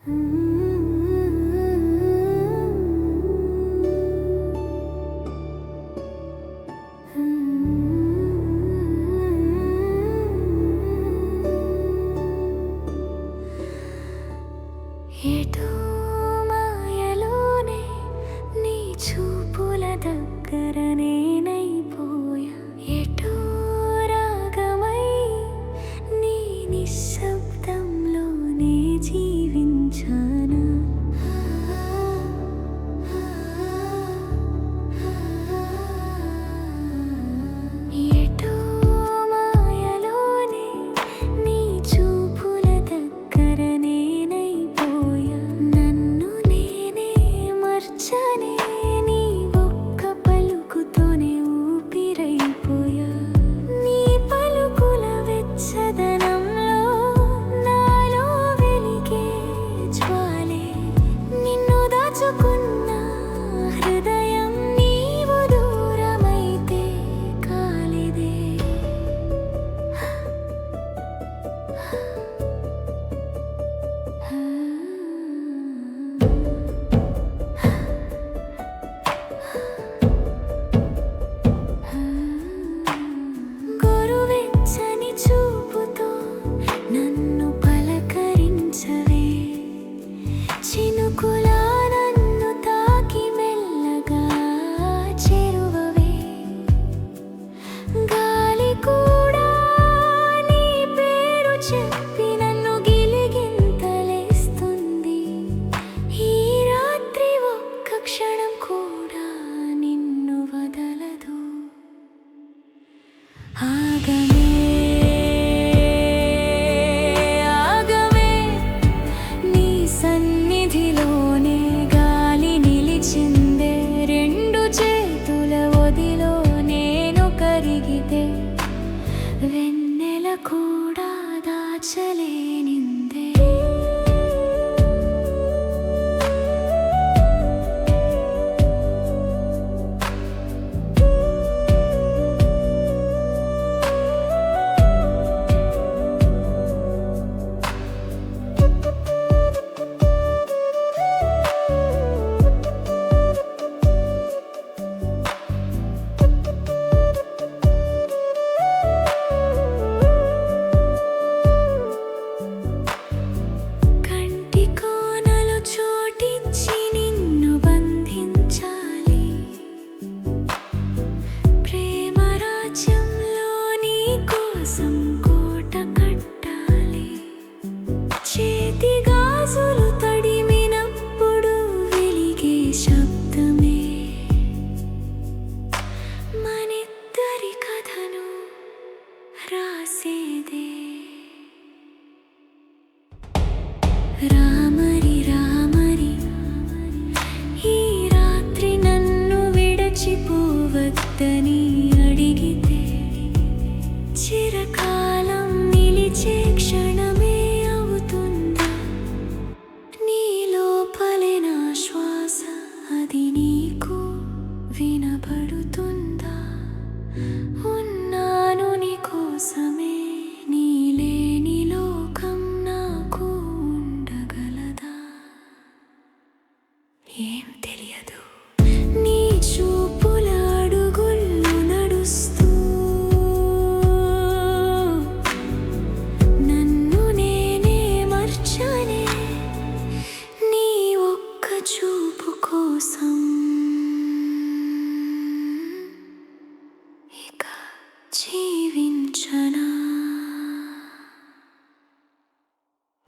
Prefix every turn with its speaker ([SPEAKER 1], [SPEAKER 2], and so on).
[SPEAKER 1] ఎటో మాయలోనే నీ చూపుల దగ్గర నేనైపోయా. ఎటో రాగమై నీ నిశ్శబ్దంలోనే జీవించానా. ఎటో మాయలోనే నీ చూపుల దగ్గర నేనైపోయా. నన్ను నేనే మర్చనే నీ ఒక్క పలుకుతోనే ఊపిరైపోయా. నీ పలుకుల వెచ్చదనంలో నాలో వెలిగే జ్వాలే. నిన్ను దాచుకున్న హృదయం నీవు దూరమైతే కాలిదే. గోరువెచ్చని చూపుతో నన్ను పలకరించవే. చినుకులా నన్ను తాకి మెల్లగా చేరువవే. గాలి కూడా నీ పేరు చెప్పి నన్ను గిలిగింతలేస్తుంది. ఈ రాత్రి ఒక్క క్షణం కూడా నిన్ను వదలదు. ఆగమే ఆగమే నీ సన్నిధిలోనే గాలి నిలిచిందే. రెండు చేతుల ఒదిలో నేను కరిగితే వెన్నెల కూడా దాచలేనిందే. కంటి కోనలు చోటిచ్చి నిన్ను బంధించాలి. ప్రేమ రాజ్యంలో నీ కోసం కోట కట్టాలి. చేతి గాజులు తడిమినప్పుడు వెలిగే శబ్దమే మనిద్దరి కథను రాసేదే. రామరి రామరి ఈ రాత్రి నన్ను విడచిపోవద్దని అడిగితే చిరకాలం నిలిచే క్షణమే అవుతుందా. నీ లోపలే నా శ్వాస అది నీకు వినబడుతుందా. ఉన్నాను నీ కోసమే నీ లేని లోకం నాకు ఉండగలదా. ఏం తెలియదు నీ చూపుల అడుగుల్లో నడుస్తూ నన్ను నేనే మర్చనే నీ ఒక్క చూపు కోసం.